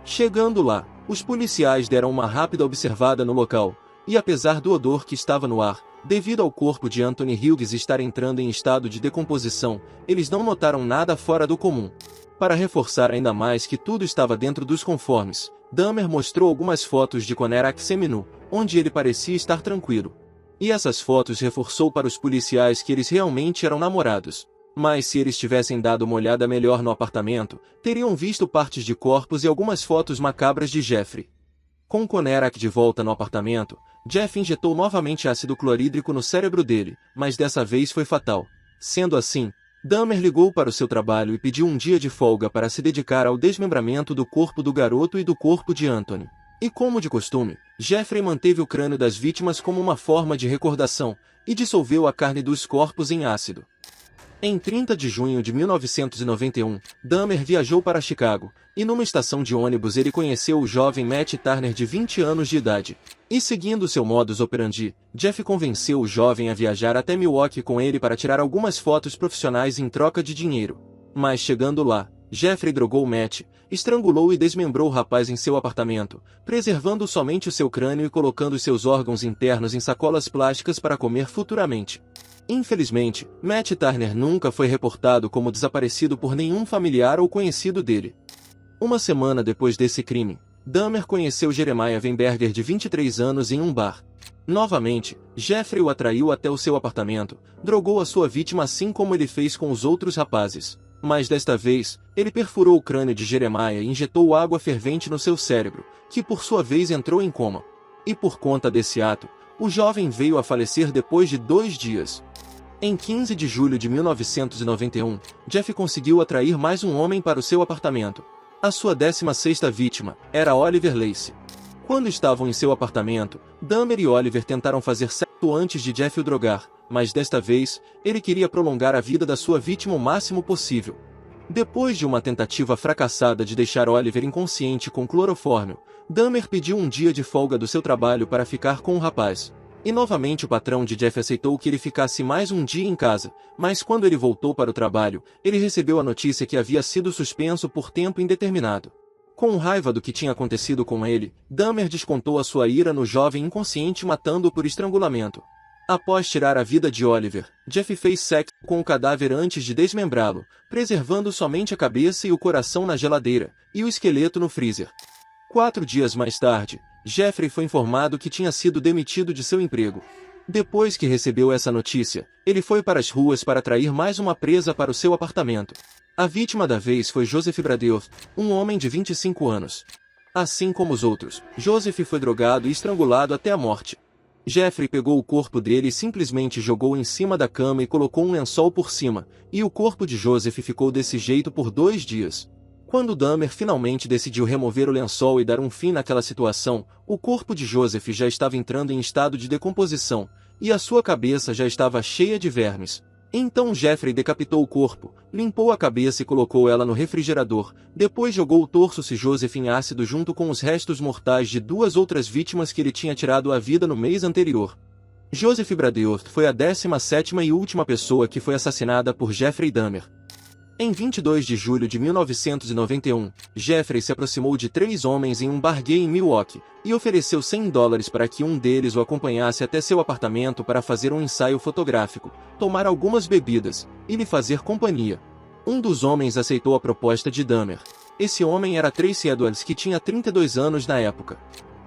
Speaker 1: Chegando lá, os policiais deram uma rápida observada no local, e apesar do odor que estava no ar, devido ao corpo de Anthony Hughes estar entrando em estado de decomposição, eles não notaram nada fora do comum. Para reforçar ainda mais que tudo estava dentro dos conformes, Dahmer mostrou algumas fotos de Conerak seminu, onde ele parecia estar tranquilo. E essas fotos reforçou para os policiais que eles realmente eram namorados. Mas se eles tivessem dado uma olhada melhor no apartamento, teriam visto partes de corpos e algumas fotos macabras de Jeffrey. Com Conerak de volta no apartamento, Jeff injetou novamente ácido clorídrico no cérebro dele, mas dessa vez foi fatal. Sendo assim, Dahmer ligou para o seu trabalho e pediu um dia de folga para se dedicar ao desmembramento do corpo do garoto e do corpo de Anthony. E como de costume, Jeffrey manteve o crânio das vítimas como uma forma de recordação, e dissolveu a carne dos corpos em ácido. Em 30 de junho de 1991, Dahmer viajou para Chicago, e numa estação de ônibus ele conheceu o jovem Matt Turner de 20 anos de idade. E seguindo seu modus operandi, Jeff convenceu o jovem a viajar até Milwaukee com ele para tirar algumas fotos profissionais em troca de dinheiro. Mas chegando lá, Jeffrey drogou Matt, estrangulou e desmembrou o rapaz em seu apartamento, preservando somente o seu crânio e colocando seus órgãos internos em sacolas plásticas para comer futuramente. Infelizmente, Matt Turner nunca foi reportado como desaparecido por nenhum familiar ou conhecido dele. Uma semana depois desse crime, Dahmer conheceu Jeremiah Weinberger de 23 anos em um bar. Novamente, Jeffrey o atraiu até o seu apartamento, drogou a sua vítima assim como ele fez com os outros rapazes. Mas desta vez, ele perfurou o crânio de Jeremiah e injetou água fervente no seu cérebro, que por sua vez entrou em coma. E por conta desse ato, o jovem veio a falecer depois de 2 dias. Em 15 de julho de 1991, Jeff conseguiu atrair mais um homem para o seu apartamento. A sua 16ª vítima era Oliver Lacey. Quando estavam em seu apartamento, Dahmer e Oliver tentaram fazer sexo antes de Jeff o drogar, mas desta vez, ele queria prolongar a vida da sua vítima o máximo possível. Depois de uma tentativa fracassada de deixar Oliver inconsciente com clorofórmio, Dahmer pediu um dia de folga do seu trabalho para ficar com o rapaz. E novamente o patrão de Jeff aceitou que ele ficasse mais um dia em casa, mas quando ele voltou para o trabalho, ele recebeu a notícia que havia sido suspenso por tempo indeterminado. Com raiva do que tinha acontecido com ele, Dahmer descontou a sua ira no jovem inconsciente matando-o por estrangulamento. Após tirar a vida de Oliver, Jeff fez sexo com o cadáver antes de desmembrá-lo, preservando somente a cabeça e o coração na geladeira, e o esqueleto no freezer. 4 dias mais tarde, Jeffrey foi informado que tinha sido demitido de seu emprego. Depois que recebeu essa notícia, ele foi para as ruas para atrair mais uma presa para o seu apartamento. A vítima da vez foi Joseph Bradeau, um homem de 25 anos. Assim como os outros, Joseph foi drogado e estrangulado até a morte. Jeffrey pegou o corpo dele e simplesmente jogou em cima da cama e colocou um lençol por cima, e o corpo de Joseph ficou desse jeito por 2 dias. Quando Dahmer finalmente decidiu remover o lençol e dar um fim naquela situação, o corpo de Joseph já estava entrando em estado de decomposição, e a sua cabeça já estava cheia de vermes. Então Jeffrey decapitou o corpo, limpou a cabeça e colocou ela no refrigerador, depois jogou o torso de Joseph em ácido junto com os restos mortais de 2 outras vítimas que ele tinha tirado a vida no mês anterior. Joseph Bradford foi a 17ª e última pessoa que foi assassinada por Jeffrey Dahmer. Em 22 de julho de 1991, Jeffrey se aproximou de 3 homens em um bar gay em Milwaukee, e ofereceu $100 para que um deles o acompanhasse até seu apartamento para fazer um ensaio fotográfico, tomar algumas bebidas, e lhe fazer companhia. Um dos homens aceitou a proposta de Dahmer. Esse homem era Tracy Edwards, que tinha 32 anos na época.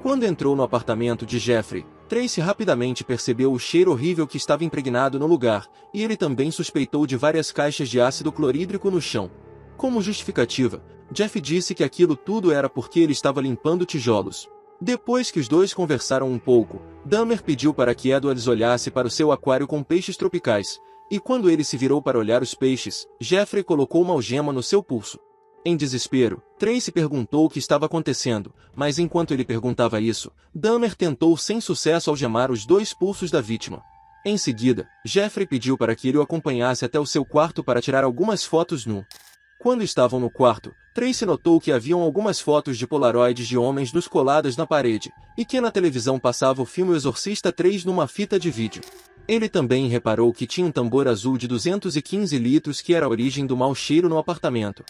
Speaker 1: Quando entrou no apartamento de Jeffrey, Tracy rapidamente percebeu o cheiro horrível que estava impregnado no lugar, e ele também suspeitou de várias caixas de ácido clorídrico no chão. Como justificativa, Jeff disse que aquilo tudo era porque ele estava limpando tijolos. Depois que os dois conversaram um pouco, Dahmer pediu para que Edwards olhasse para o seu aquário com peixes tropicais, e quando ele se virou para olhar os peixes, Jeffrey colocou uma algema no seu pulso. Em desespero, Tracy perguntou o que estava acontecendo, mas enquanto ele perguntava isso, Dahmer tentou sem sucesso algemar os 2 pulsos da vítima. Em seguida, Jeffrey pediu para que ele o acompanhasse até o seu quarto para tirar algumas fotos nu. Quando estavam no quarto, Tracy notou que haviam algumas fotos de polaroids de homens nus coladas na parede, e que na televisão passava o filme O Exorcista 3 numa fita de vídeo. Ele também reparou que tinha um tambor azul de 215 litros que era a origem do mau cheiro no apartamento.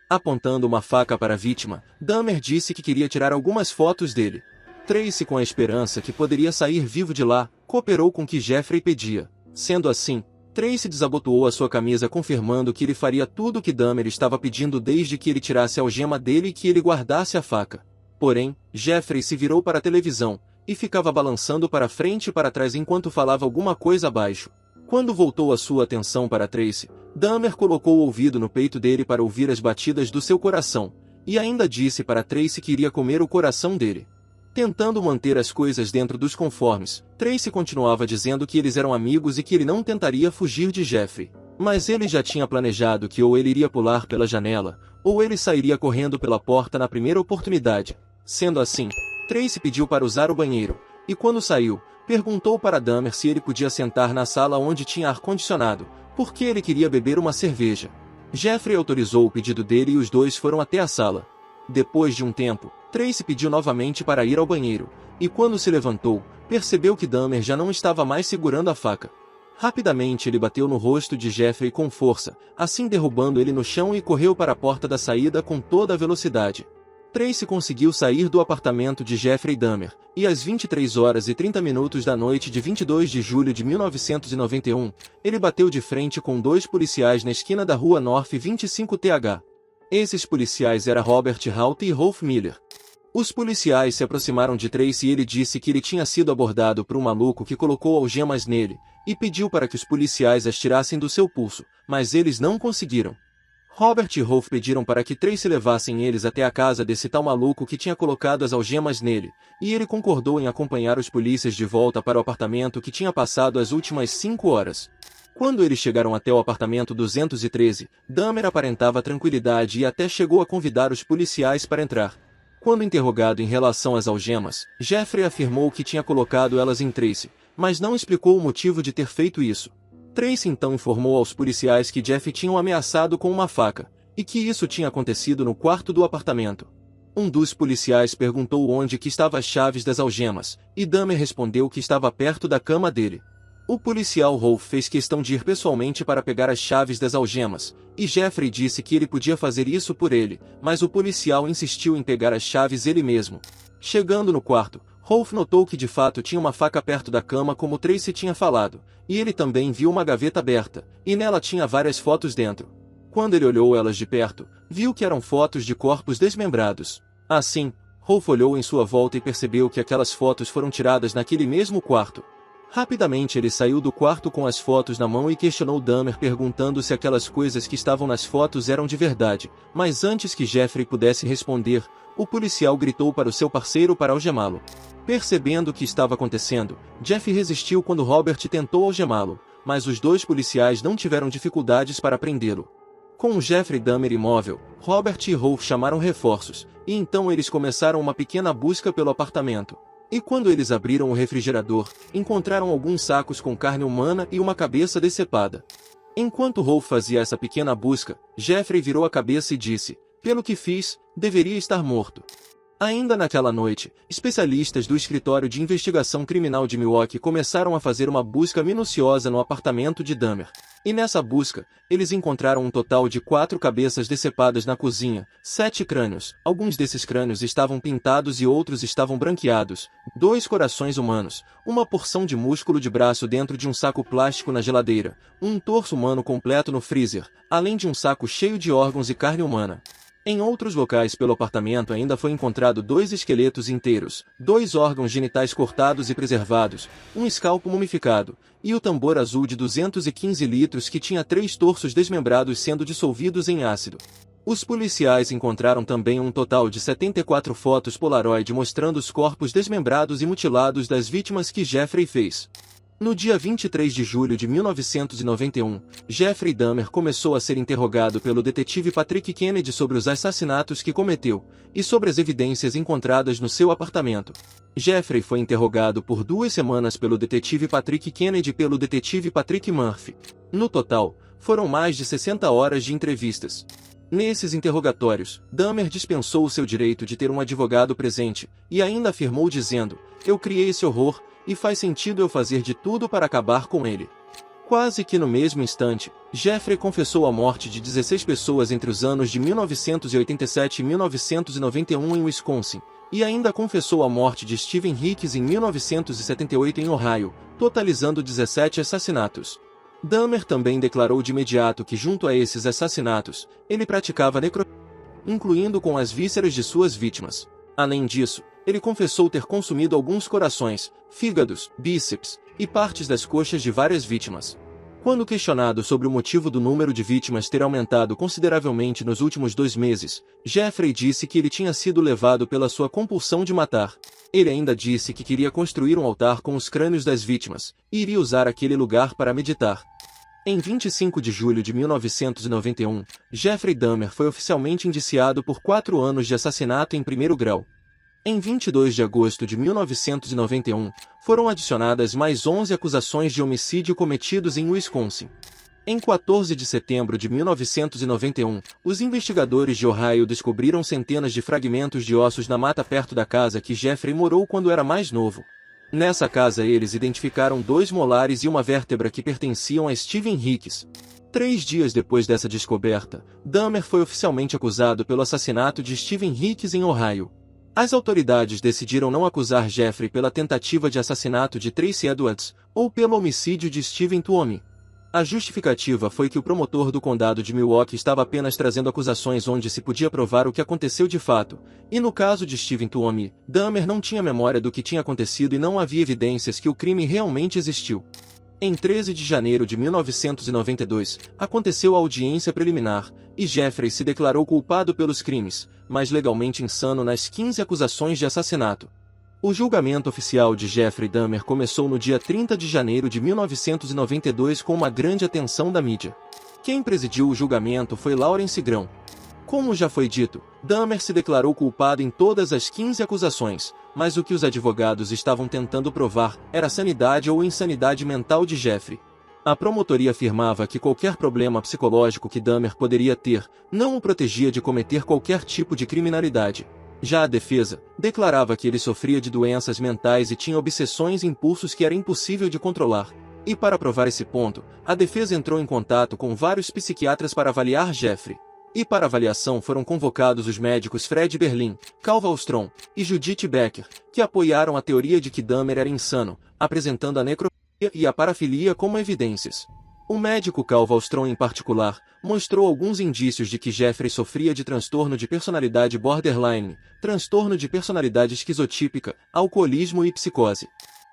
Speaker 1: Apontando uma faca para a vítima, Dahmer disse que queria tirar algumas fotos dele. Tracy, com a esperança que poderia sair vivo de lá, cooperou com o que Jeffrey pedia. Sendo assim, Tracy desabotoou a sua camisa, confirmando que ele faria tudo o que Dahmer estava pedindo desde que ele tirasse a algema dele e que ele guardasse a faca. Porém, Jeffrey se virou para a televisão, e ficava balançando para frente e para trás enquanto falava alguma coisa abaixo. Quando voltou a sua atenção para Tracy, Dahmer colocou o ouvido no peito dele para ouvir as batidas do seu coração, e ainda disse para Tracy que iria comer o coração dele. Tentando manter as coisas dentro dos conformes, Tracy continuava dizendo que eles eram amigos e que ele não tentaria fugir de Jeffrey. Mas ele já tinha planejado que ou ele iria pular pela janela, ou ele sairia correndo pela porta na primeira oportunidade. Sendo assim, Tracy pediu para usar o banheiro, e quando saiu, perguntou para Dahmer se ele podia sentar na sala onde tinha ar-condicionado, porque ele queria beber uma cerveja. Jeffrey autorizou o pedido dele e os dois foram até a sala. Depois de um tempo, Tracy pediu novamente para ir ao banheiro, e quando se levantou, percebeu que Dahmer já não estava mais segurando a faca. Rapidamente ele bateu no rosto de Jeffrey com força, assim derrubando ele no chão, e correu para a porta da saída com toda a velocidade. Tracy conseguiu sair do apartamento de Jeffrey Dahmer, e às 23h30 da noite de 22 de julho de 1991, ele bateu de frente com 2 policiais na esquina da rua North 25th. Esses policiais eram Robert Halt e Rolf Miller. Os policiais se aproximaram de Tracy e ele disse que ele tinha sido abordado por um maluco que colocou algemas nele, e pediu para que os policiais as tirassem do seu pulso, mas eles não conseguiram. Robert e Rolf pediram para que Tracy levassem eles até a casa desse tal maluco que tinha colocado as algemas nele, e ele concordou em acompanhar os polícias de volta para o apartamento que tinha passado as últimas 5 horas. Quando eles chegaram até o apartamento 213, Dahmer aparentava tranquilidade e até chegou a convidar os policiais para entrar. Quando interrogado em relação às algemas, Jeffrey afirmou que tinha colocado elas em Tracy, mas não explicou o motivo de ter feito isso. Tracy então informou aos policiais que Jeff tinha o ameaçado com uma faca, e que isso tinha acontecido no quarto do apartamento. Um dos policiais perguntou onde que estavam as chaves das algemas, e Dahmer respondeu que estava perto da cama dele. O policial Rolf fez questão de ir pessoalmente para pegar as chaves das algemas, e Jeffrey disse que ele podia fazer isso por ele, mas o policial insistiu em pegar as chaves ele mesmo. Chegando no quarto, Rolf notou que de fato tinha uma faca perto da cama como Tracy tinha falado, e ele também viu uma gaveta aberta, e nela tinha várias fotos dentro. Quando ele olhou elas de perto, viu que eram fotos de corpos desmembrados. Assim, Rolf olhou em sua volta e percebeu que aquelas fotos foram tiradas naquele mesmo quarto. Rapidamente ele saiu do quarto com as fotos na mão e questionou Dahmer perguntando se aquelas coisas que estavam nas fotos eram de verdade, mas antes que Jeffrey pudesse responder, o policial gritou para o seu parceiro para algemá-lo. Percebendo o que estava acontecendo, Jeff resistiu quando Robert tentou algemá-lo, mas os 2 policiais não tiveram dificuldades para prendê-lo. Com Jeffrey Dahmer imóvel, Robert e Rolf chamaram reforços, e então eles começaram uma pequena busca pelo apartamento. E quando eles abriram o refrigerador, encontraram alguns sacos com carne humana e uma cabeça decepada. Enquanto Rolf fazia essa pequena busca, Jeffrey virou a cabeça e disse: "Pelo que fiz, deveria estar morto." Ainda naquela noite, especialistas do Escritório de Investigação Criminal de Milwaukee começaram a fazer uma busca minuciosa no apartamento de Dahmer. E nessa busca, eles encontraram um total de 4 cabeças decepadas na cozinha, 7 crânios, alguns desses crânios estavam pintados e outros estavam branqueados, 2 corações humanos, uma porção de músculo de braço dentro de um saco plástico na geladeira, um torso humano completo no freezer, além de um saco cheio de órgãos e carne humana. Em outros locais pelo apartamento ainda foi encontrado 2 esqueletos inteiros, 2 órgãos genitais cortados e preservados, um escalpo mumificado, e o tambor azul de 215 litros que tinha 3 torsos desmembrados sendo dissolvidos em ácido. Os policiais encontraram também um total de 74 fotos Polaroid mostrando os corpos desmembrados e mutilados das vítimas que Jeffrey fez. No dia 23 de julho de 1991, Jeffrey Dahmer começou a ser interrogado pelo detetive Patrick Kennedy sobre os assassinatos que cometeu, e sobre as evidências encontradas no seu apartamento. Jeffrey foi interrogado por 2 semanas pelo detetive Patrick Kennedy e pelo detetive Patrick Murphy. No total, foram mais de 60 horas de entrevistas. Nesses interrogatórios, Dahmer dispensou o seu direito de ter um advogado presente, e ainda afirmou dizendo: "Eu criei esse horror, e faz sentido eu fazer de tudo para acabar com ele." Quase que no mesmo instante, Jeffrey confessou a morte de 16 pessoas entre os anos de 1987 e 1991 em Wisconsin, e ainda confessou a morte de Stephen Hicks em 1978 em Ohio, totalizando 17 assassinatos. Dahmer também declarou de imediato que junto a esses assassinatos, ele praticava necrofilia, incluindo com as vísceras de suas vítimas. Além disso, ele confessou ter consumido alguns corações, fígados, bíceps e partes das coxas de várias vítimas. Quando questionado sobre o motivo do número de vítimas ter aumentado consideravelmente nos últimos 2 meses, Jeffrey disse que ele tinha sido levado pela sua compulsão de matar. Ele ainda disse que queria construir um altar com os crânios das vítimas, e iria usar aquele lugar para meditar. Em 25 de julho de 1991, Jeffrey Dahmer foi oficialmente indiciado por 4 anos de assassinato em primeiro grau. Em 22 de agosto de 1991, foram adicionadas mais 11 acusações de homicídio cometidos em Wisconsin. Em 14 de setembro de 1991, os investigadores de Ohio descobriram centenas de fragmentos de ossos na mata perto da casa que Jeffrey morou quando era mais novo. Nessa casa eles identificaram 2 molares e uma vértebra que pertenciam a Stephen Hicks. 3 dias depois dessa descoberta, Dahmer foi oficialmente acusado pelo assassinato de Stephen Hicks em Ohio. As autoridades decidiram não acusar Jeffrey pela tentativa de assassinato de Tracy Edwards, ou pelo homicídio de Stephen Tuomi. A justificativa foi que o promotor do condado de Milwaukee estava apenas trazendo acusações onde se podia provar o que aconteceu de fato, e no caso de Stephen Tuomi, Dahmer não tinha memória do que tinha acontecido e não havia evidências que o crime realmente existiu. Em 13 de janeiro de 1992, aconteceu a audiência preliminar, e Jeffrey se declarou culpado pelos crimes, mas legalmente insano nas 15 acusações de assassinato. O julgamento oficial de Jeffrey Dahmer começou no dia 30 de janeiro de 1992 com uma grande atenção da mídia. Quem presidiu o julgamento foi Lawrence Graham. Como já foi dito, Dahmer se declarou culpado em todas as 15 acusações, mas o que os advogados estavam tentando provar era a sanidade ou insanidade mental de Jeffrey. A promotoria afirmava que qualquer problema psicológico que Dahmer poderia ter não o protegia de cometer qualquer tipo de criminalidade. Já a defesa declarava que ele sofria de doenças mentais e tinha obsessões e impulsos que era impossível de controlar. E para provar esse ponto, a defesa entrou em contato com vários psiquiatras para avaliar Jeffrey. E para avaliação foram convocados os médicos Fred Berlin, Cal Wallstrom e Judith Becker, que apoiaram a teoria de que Dahmer era insano, apresentando a necrofilia e a parafilia como evidências. O médico Cal Wallstrom, em particular, mostrou alguns indícios de que Jeffrey sofria de transtorno de personalidade borderline, transtorno de personalidade esquizotípica, alcoolismo e psicose.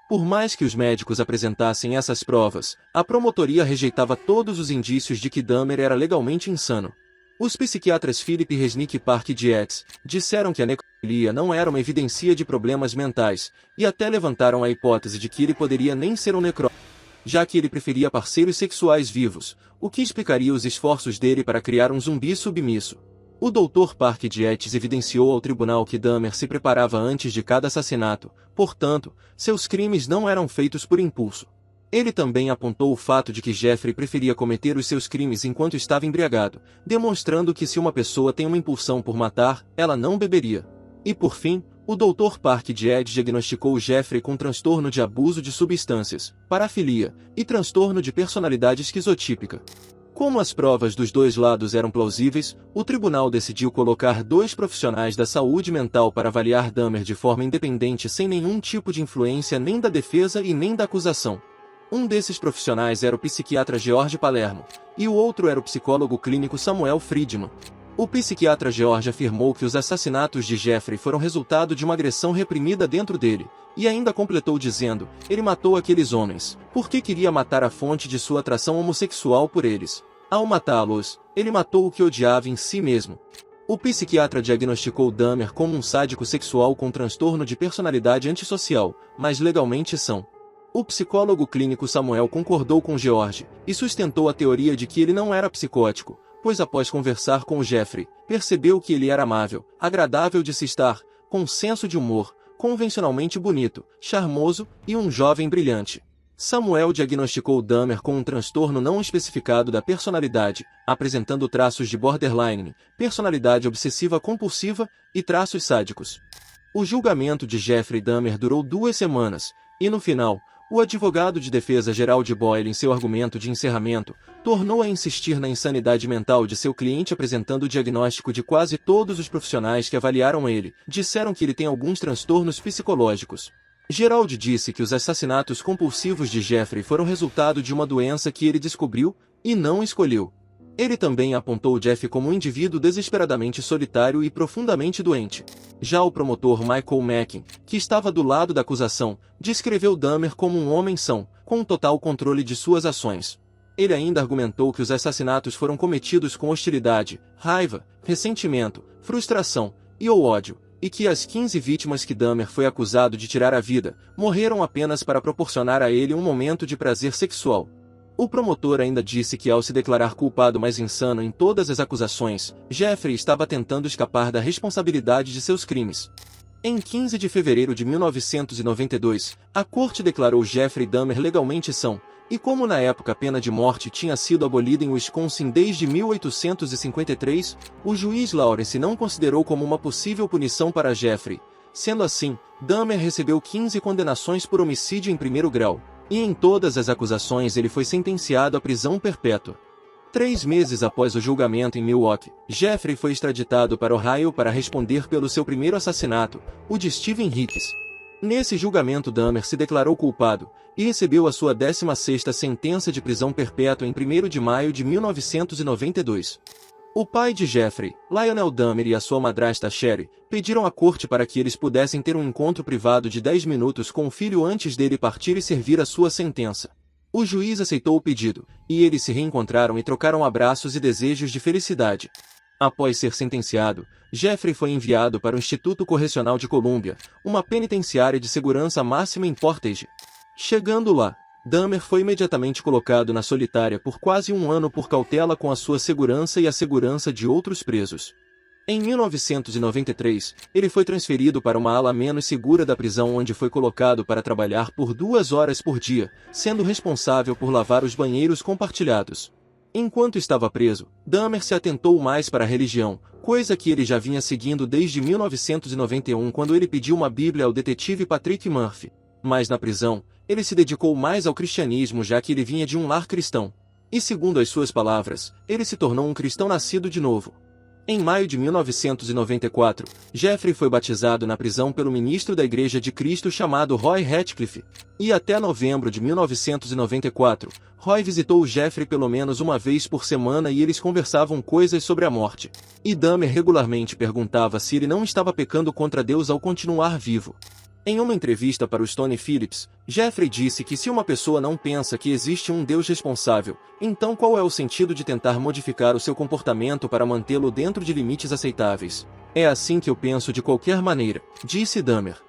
Speaker 1: Por mais que os médicos apresentassem essas provas, a promotoria rejeitava todos os indícios de que Dahmer era legalmente insano. Os psiquiatras Philip Resnick e Park Dietz disseram que a necrofilia não era uma evidência de problemas mentais, e até levantaram a hipótese de que ele poderia nem ser um necrófilo. já que ele preferia parceiros sexuais vivos, o que explicaria os esforços dele para criar um zumbi submisso. O Dr. Park Dietz evidenciou ao tribunal que Dahmer se preparava antes de cada assassinato, portanto, seus crimes não eram feitos por impulso. Ele também apontou o fato de que Jeffrey preferia cometer os seus crimes enquanto estava embriagado, demonstrando que se uma pessoa tem uma impulsão por matar, ela não beberia. E por fim, o Dr. Park Dietz diagnosticou Jeffrey com transtorno de abuso de substâncias, parafilia e transtorno de personalidade esquizotípica. Como as provas dos dois lados eram plausíveis, o tribunal decidiu colocar 2 profissionais da saúde mental para avaliar Dahmer de forma independente sem nenhum tipo de influência nem da defesa e nem da acusação. Um desses profissionais era o psiquiatra George Palermo, e o outro era o psicólogo clínico Samuel Friedman. O psiquiatra George afirmou que os assassinatos de Jeffrey foram resultado de uma agressão reprimida dentro dele, e ainda completou dizendo: ele matou aqueles homens, porque queria matar a fonte de sua atração homossexual por eles. Ao matá-los, ele matou o que odiava em si mesmo. O psiquiatra diagnosticou Dahmer como um sádico sexual com transtorno de personalidade antissocial, mas legalmente são. O psicólogo clínico Samuel concordou com George, e sustentou a teoria de que ele não era psicótico, pois após conversar com o Jeffrey, percebeu que ele era amável, agradável de se estar, com senso de humor, convencionalmente bonito, charmoso e um jovem brilhante. Samuel diagnosticou Dahmer com um transtorno não especificado da personalidade, apresentando traços de borderline, personalidade obsessiva-compulsiva e traços sádicos. O julgamento de Jeffrey Dahmer durou 2 semanas, e no final, o advogado de defesa Gerald Boyle, em seu argumento de encerramento, tornou a insistir na insanidade mental de seu cliente, apresentando o diagnóstico de quase todos os profissionais que avaliaram ele, disseram que ele tem alguns transtornos psicológicos. Gerald disse que os assassinatos compulsivos de Jeffrey foram resultado de uma doença que ele descobriu, e não escolheu. Ele também apontou Jeff como um indivíduo desesperadamente solitário e profundamente doente. Já o promotor Michael Mackin, que estava do lado da acusação, descreveu Dahmer como um homem são, com um total controle de suas ações. Ele ainda argumentou que os assassinatos foram cometidos com hostilidade, raiva, ressentimento, frustração e ou ódio, e que as 15 vítimas que Dahmer foi acusado de tirar a vida, morreram apenas para proporcionar a ele um momento de prazer sexual. O promotor ainda disse que ao se declarar culpado mais insano em todas as acusações, Jeffrey estava tentando escapar da responsabilidade de seus crimes. Em 15 de fevereiro de 1992, a corte declarou Jeffrey Dahmer legalmente são, e como na época a pena de morte tinha sido abolida em Wisconsin desde 1853, o juiz Lawrence não considerou como uma possível punição para Jeffrey. Sendo assim, Dahmer recebeu 15 condenações por homicídio em primeiro grau, e em todas as acusações ele foi sentenciado à prisão perpétua. 3 meses após o julgamento em Milwaukee, Jeffrey foi extraditado para Ohio para responder pelo seu primeiro assassinato, o de Steven Hicks. Nesse julgamento Dahmer se declarou culpado, e recebeu a sua 16ª sentença de prisão perpétua em 1º de maio de 1992. O pai de Jeffrey, Lionel Dahmer, e a sua madrasta Sherry, pediram à corte para que eles pudessem ter um encontro privado de 10 minutos com o filho antes dele partir e servir a sua sentença. O juiz aceitou o pedido, e eles se reencontraram e trocaram abraços e desejos de felicidade. Após ser sentenciado, Jeffrey foi enviado para o Instituto Correcional de Colômbia, uma penitenciária de segurança máxima em Portage. Chegando lá, Dahmer foi imediatamente colocado na solitária por quase 1 ano por cautela com a sua segurança e a segurança de outros presos. Em 1993, ele foi transferido para uma ala menos segura da prisão, onde foi colocado para trabalhar por 2 horas por dia, sendo responsável por lavar os banheiros compartilhados. Enquanto estava preso, Dahmer se atentou mais para a religião, coisa que ele já vinha seguindo desde 1991, quando ele pediu uma Bíblia ao detetive Patrick Murphy. Mas na prisão, ele se dedicou mais ao cristianismo, já que ele vinha de um lar cristão. E segundo as suas palavras, ele se tornou um cristão nascido de novo. Em maio de 1994, Jeffrey foi batizado na prisão pelo ministro da Igreja de Cristo chamado Roy Ratcliffe. E até novembro de 1994, Roy visitou Jeffrey pelo menos uma vez por semana e eles conversavam coisas sobre a morte. E Dahmer regularmente perguntava se ele não estava pecando contra Deus ao continuar vivo. Em uma entrevista para o Stone Phillips, Jeffrey disse que se uma pessoa não pensa que existe um Deus responsável, então qual é o sentido de tentar modificar o seu comportamento para mantê-lo dentro de limites aceitáveis? É assim que eu penso de qualquer maneira, disse Dahmer.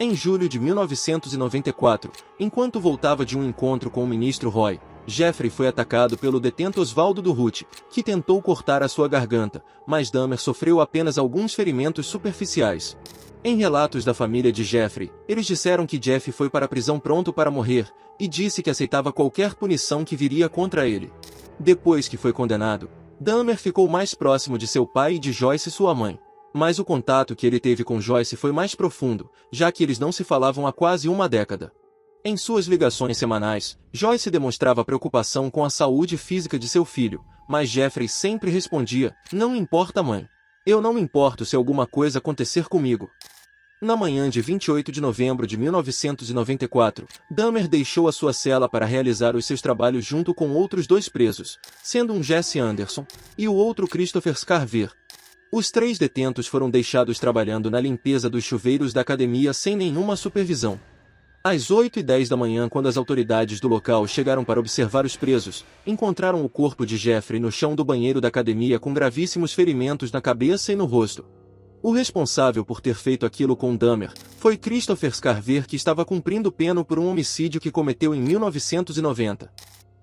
Speaker 1: Em julho de 1994, enquanto voltava de um encontro com o ministro Roy, Jeffrey foi atacado pelo detento Oswaldo Durruti, que tentou cortar a sua garganta, mas Dahmer sofreu apenas alguns ferimentos superficiais. Em relatos da família de Jeffrey, eles disseram que Jeff foi para a prisão pronto para morrer, e disse que aceitava qualquer punição que viria contra ele. Depois que foi condenado, Dahmer ficou mais próximo de seu pai e de Joyce, sua mãe. Mas o contato que ele teve com Joyce foi mais profundo, já que eles não se falavam há quase uma década. Em suas ligações semanais, Joyce demonstrava preocupação com a saúde física de seu filho, mas Jeffrey sempre respondia: "Não importa, mãe. Eu não me importo se alguma coisa acontecer comigo." Na manhã de 28 de novembro de 1994, Dahmer deixou a sua cela para realizar os seus trabalhos junto com outros 2 presos, sendo um Jesse Anderson e o outro Christopher Scarver. Os 3 detentos foram deixados trabalhando na limpeza dos chuveiros da academia sem nenhuma supervisão. Às 8h10 da manhã, quando as autoridades do local chegaram para observar os presos, encontraram o corpo de Jeffrey no chão do banheiro da academia com gravíssimos ferimentos na cabeça e no rosto. O responsável por ter feito aquilo com Dahmer foi Christopher Scarver, que estava cumprindo pena por um homicídio que cometeu em 1990.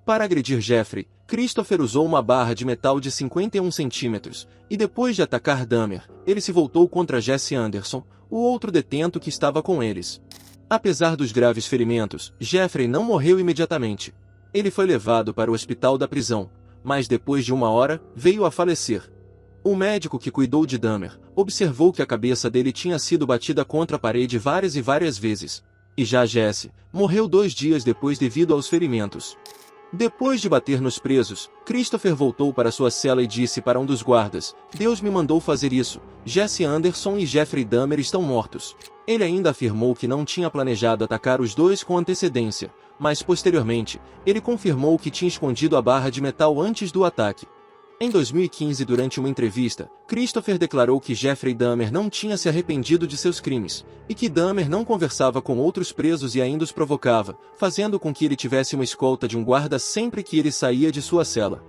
Speaker 1: Para agredir Jeffrey, Christopher usou uma barra de metal de 51 centímetros, e depois de atacar Dahmer, ele se voltou contra Jesse Anderson, o outro detento que estava com eles. Apesar dos graves ferimentos, Jeffrey não morreu imediatamente. Ele foi levado para o hospital da prisão, mas depois de 1 hora, veio a falecer. O médico que cuidou de Dahmer observou que a cabeça dele tinha sido batida contra a parede várias e várias vezes. E já Jesse morreu 2 dias depois devido aos ferimentos. Depois de bater nos presos, Christopher voltou para sua cela e disse para um dos guardas: "Deus me mandou fazer isso. Jesse Anderson e Jeffrey Dahmer estão mortos." Ele ainda afirmou que não tinha planejado atacar os 2 com antecedência, mas posteriormente, ele confirmou que tinha escondido a barra de metal antes do ataque. Em 2015, durante uma entrevista, Christopher declarou que Jeffrey Dahmer não tinha se arrependido de seus crimes, e que Dahmer não conversava com outros presos e ainda os provocava, fazendo com que ele tivesse uma escolta de um guarda sempre que ele saía de sua cela.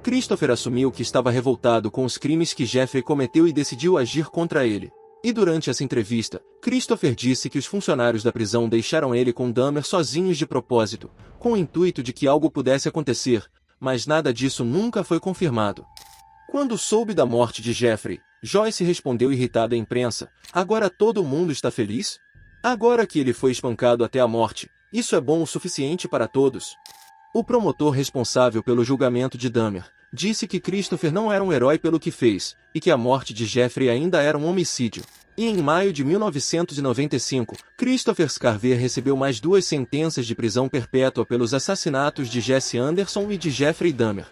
Speaker 1: Christopher assumiu que estava revoltado com os crimes que Jeffrey cometeu e decidiu agir contra ele. E durante essa entrevista, Christopher disse que os funcionários da prisão deixaram ele com Dahmer sozinhos de propósito, com o intuito de que algo pudesse acontecer, mas nada disso nunca foi confirmado. Quando soube da morte de Jeffrey, Joyce respondeu irritada à imprensa: "Agora todo mundo está feliz? Agora que ele foi espancado até a morte, isso é bom o suficiente para todos?" O promotor responsável pelo julgamento de Dahmer disse que Christopher não era um herói pelo que fez, e que a morte de Jeffrey ainda era um homicídio. E em maio de 1995, Christopher Scarver recebeu mais 2 sentenças de prisão perpétua pelos assassinatos de Jesse Anderson e de Jeffrey Dahmer.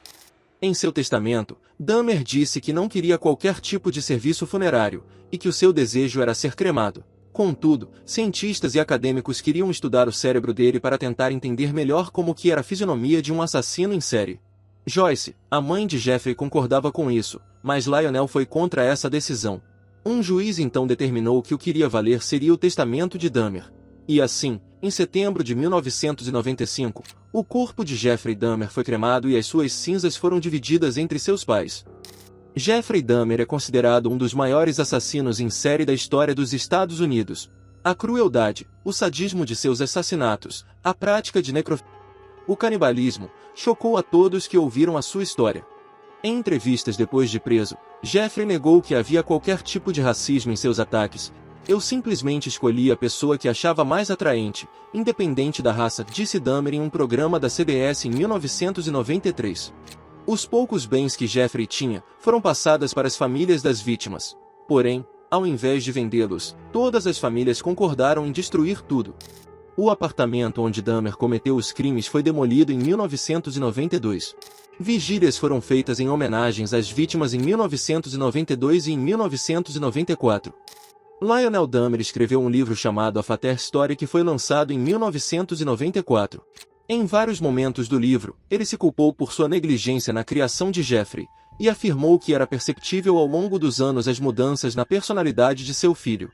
Speaker 1: Em seu testamento, Dahmer disse que não queria qualquer tipo de serviço funerário, e que o seu desejo era ser cremado. Contudo, cientistas e acadêmicos queriam estudar o cérebro dele para tentar entender melhor como que era a fisionomia de um assassino em série. Joyce, a mãe de Jeffrey, concordava com isso, mas Lionel foi contra essa decisão. Um juiz então determinou que o que iria valer seria o testamento de Dahmer. E assim, em setembro de 1995, o corpo de Jeffrey Dahmer foi cremado e as suas cinzas foram divididas entre seus pais. Jeffrey Dahmer é considerado um dos maiores assassinos em série da história dos Estados Unidos. A crueldade, o sadismo de seus assassinatos, a prática de necrofilia, o canibalismo, chocou a todos que ouviram a sua história. Em entrevistas depois de preso, Jeffrey negou que havia qualquer tipo de racismo em seus ataques. "Eu simplesmente escolhi a pessoa que achava mais atraente, independente da raça", disse Dahmer em um programa da CBS em 1993. Os poucos bens que Jeffrey tinha foram passados para as famílias das vítimas. Porém, ao invés de vendê-los, todas as famílias concordaram em destruir tudo. O apartamento onde Dahmer cometeu os crimes foi demolido em 1992. Vigílias foram feitas em homenagens às vítimas em 1992 e em 1994. Lionel Dahmer escreveu um livro chamado A Fatal Story, que foi lançado em 1994. Em vários momentos do livro, ele se culpou por sua negligência na criação de Jeffrey, e afirmou que era perceptível ao longo dos anos as mudanças na personalidade de seu filho.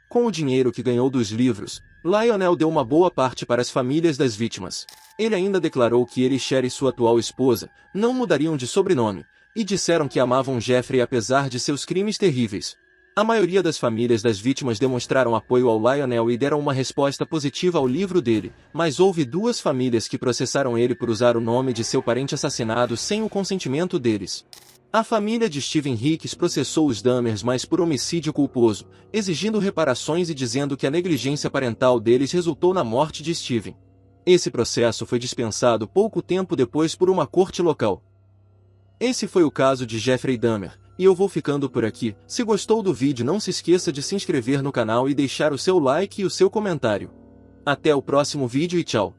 Speaker 1: Com o dinheiro que ganhou dos livros, Lionel deu uma boa parte para as famílias das vítimas. Ele ainda declarou que ele e Sherry, sua atual esposa, não mudariam de sobrenome, e disseram que amavam Jeffrey apesar de seus crimes terríveis. A maioria das famílias das vítimas demonstraram apoio ao Lionel e deram uma resposta positiva ao livro dele, mas houve 2 famílias que processaram ele por usar o nome de seu parente assassinado sem o consentimento deles. A família de Steven Hicks processou os Dahmers mais por homicídio culposo, exigindo reparações e dizendo que a negligência parental deles resultou na morte de Steven. Esse processo foi dispensado pouco tempo depois por uma corte local. Esse foi o caso de Jeffrey Dahmer, e eu vou ficando por aqui. Se gostou do vídeo, não se esqueça de se inscrever no canal e deixar o seu like e o seu comentário. Até o próximo vídeo e tchau!